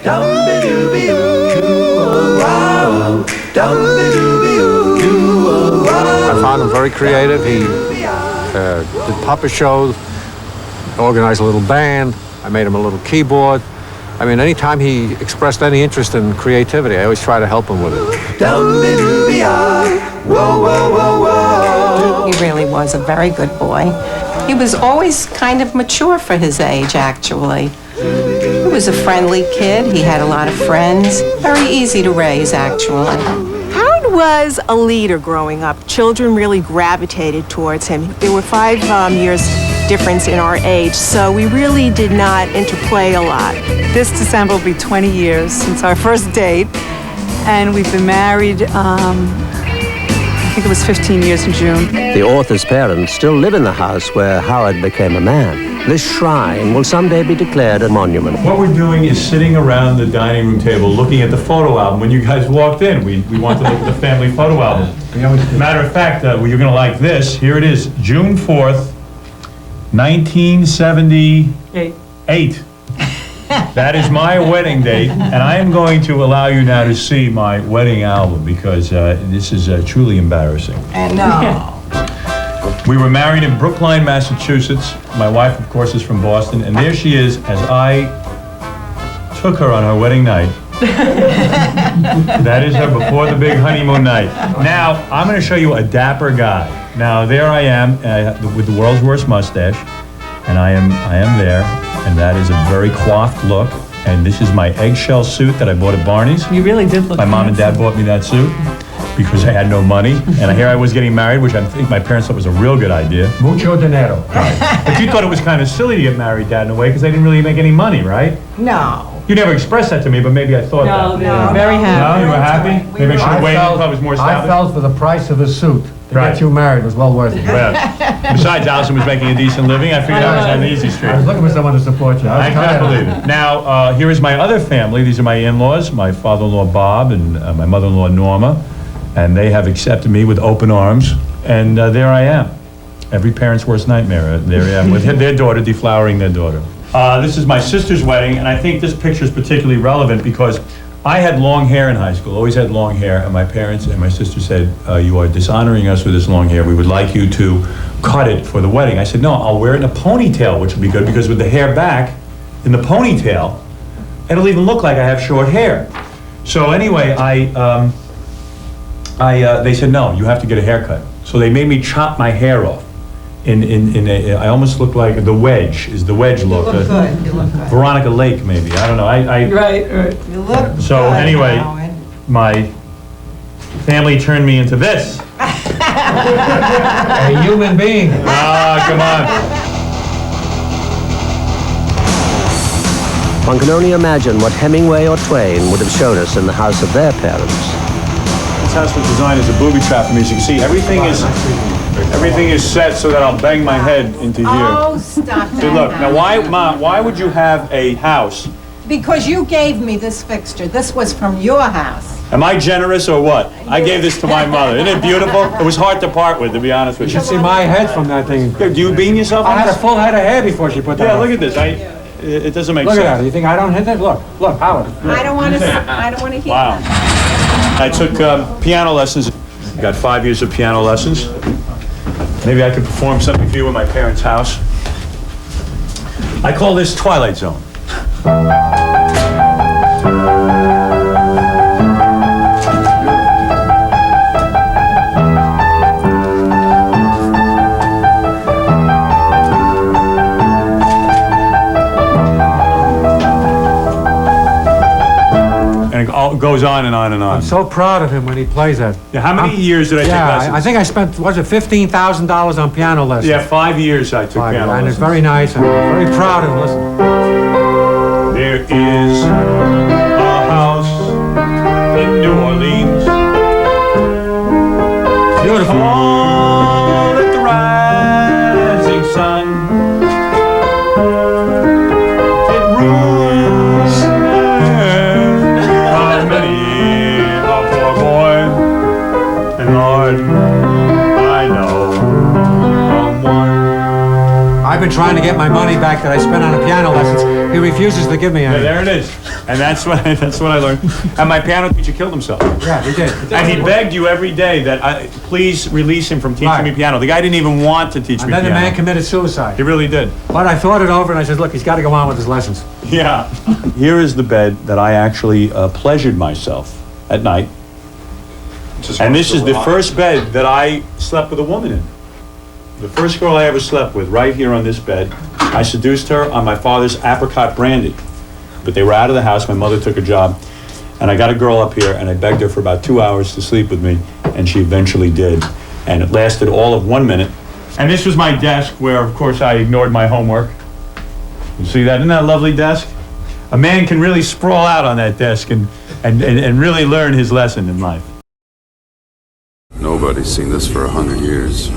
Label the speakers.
Speaker 1: I found him very creative. He did puppet shows, organized a little band. I made him a little keyboard. I mean, anytime he expressed any interest in creativity, I always try to help him with it.
Speaker 2: He really was a very good boy. He was always kind of mature for his age, actually. He was a friendly kid. He had a lot of friends. Very easy to raise, actually.
Speaker 3: Howard was a leader growing up. Children really gravitated towards him. There were 5 years difference in our age, so we really did not interplay a lot.
Speaker 4: This December will be 20 years since our first date, and we've been married, I think it was 15 years in June.
Speaker 5: The author's parents still live in the house where Howard became a man. This shrine will someday be declared a monument.
Speaker 6: What we're doing is sitting around the dining room table looking at the photo album. When you guys walked in, we wanted to look at the family photo album. Matter of fact, well, you're going to like this. Here it is, June 4th, 1978. That is my wedding date, and I am going to allow you now to see my wedding album because this is truly embarrassing.
Speaker 2: And no.
Speaker 6: We were married in Brookline, Massachusetts. My wife, of course, is from Boston, and there she is as I took her on her wedding night. That is her before the big honeymoon night. Now, I'm going to show you a dapper guy. Now, there I am with the world's worst mustache, and I am there, and that is a very coiffed look. And this is my eggshell suit that I bought at Barney's.
Speaker 4: You really did look
Speaker 6: My mom and dad bought me that suit because I had no money, and here I was getting married, which I think my parents thought was a real good idea.
Speaker 1: Mucho dinero.
Speaker 6: Right. But you thought it was kind of silly to get married, Dad, in a way, because I didn't really make any money, right?
Speaker 2: No.
Speaker 6: You never expressed that to me, but maybe I thought that.
Speaker 4: No, very happy.
Speaker 6: No, you were happy? Maybe I should have waited until I was more
Speaker 1: I
Speaker 6: established.
Speaker 1: fell for the price of the suit. To
Speaker 6: Right.
Speaker 1: get you married was well worth it.
Speaker 6: Well, besides, Allison was making a decent living. I figured I was on the easy street.
Speaker 1: I was looking for someone to support you.
Speaker 6: I can't believe it. Now, here is my other family. These are my in-laws, my father-in-law Bob and my mother-in-law Norma, and they have accepted me with open arms, and there I am. Every parent's worst nightmare. There I am with their daughter, deflowering their daughter. This is my sister's wedding, and I think this picture is particularly relevant because I had long hair in high school, always had long hair, and my parents and my sister said, you are dishonoring us with this long hair. We would like you to cut it for the wedding. I said, no, I'll wear it in a ponytail, which would be good, because with the hair back in the ponytail, it'll even look like I have short hair. So anyway, they said, no, you have to get a haircut. So they made me chop my hair off. I almost look like the Wedge, is the Wedge look.
Speaker 2: You look good. You look good.
Speaker 6: Veronica Lake, maybe, I don't know.
Speaker 4: Right.
Speaker 2: You look
Speaker 6: So
Speaker 2: good,
Speaker 6: anyway,
Speaker 2: Howard.
Speaker 6: my family turned me into this.
Speaker 1: A human being.
Speaker 6: Ah, come on.
Speaker 5: One can only imagine what Hemingway or Twain would have shown us in the house of their parents.
Speaker 6: This house was designed as a booby trap for me. As you can see, everything is set so that I'll bang my head into here.
Speaker 2: Oh, stop
Speaker 6: See,
Speaker 2: that.
Speaker 6: look, now why would you have a house?
Speaker 2: Because you gave me this fixture. This was from your house.
Speaker 6: Am I generous or what? I gave this to my mother. Isn't it beautiful? It was hard to part with, to be honest with
Speaker 1: You
Speaker 6: you.
Speaker 1: should see my head from that thing.
Speaker 6: Do you bean yourself on
Speaker 1: I had a
Speaker 6: this?
Speaker 1: full head of hair before she put that
Speaker 6: Yeah,
Speaker 1: on.
Speaker 6: look at this. It doesn't make
Speaker 1: Look
Speaker 6: sense.
Speaker 1: at that. You think I don't hit that? Look, Howard.
Speaker 2: I don't want to hear
Speaker 6: Wow.
Speaker 2: that.
Speaker 6: I took piano lessons. Got 5 years of piano lessons. Maybe I could perform something for you at my parents' house. I call this Twilight Zone. And it all goes on and on and on.
Speaker 1: I'm so proud of him when he plays that.
Speaker 6: Yeah, how many years did I take lessons?
Speaker 1: I think I spent, was it $15,000 on piano lessons?
Speaker 6: Yeah, 5 years I took piano
Speaker 1: And
Speaker 6: lessons.
Speaker 1: it's very nice. I'm very proud of him. Listen.
Speaker 6: There is a house in New Orleans.
Speaker 1: Beautiful.
Speaker 6: All at the rising sun. It rules many a poor boy. And Lord, I know someone.
Speaker 1: I've been trying to get my money back that I spent on the piano lessons. He refuses to give me
Speaker 6: Yeah,
Speaker 1: any.
Speaker 6: there it is. And that's what I learned. And my piano teacher killed himself.
Speaker 1: Yeah, he did.
Speaker 6: And he begged you every day that please release him from teaching me
Speaker 1: Right.
Speaker 6: piano. The guy didn't even want to teach
Speaker 1: And
Speaker 6: me
Speaker 1: then the
Speaker 6: piano.
Speaker 1: man committed suicide.
Speaker 6: He really did.
Speaker 1: But I thought it over and I said, look, he's got to go on with his lessons.
Speaker 6: Yeah. Here is the bed that I actually pleasured myself at night. And this is the first bed that I slept with a woman in. The first girl I ever slept with, right here on this bed. I seduced her on my father's apricot brandy. But they were out of the house, my mother took a job, and I got a girl up here, and I begged her for about 2 hours to sleep with me, and she eventually did. And it lasted all of 1 minute. And this was my desk, where, of course, I ignored my homework. You see that? Isn't that a lovely desk? A man can really sprawl out on that desk and really learn his lesson in life.
Speaker 7: Nobody's seen this for 100 years.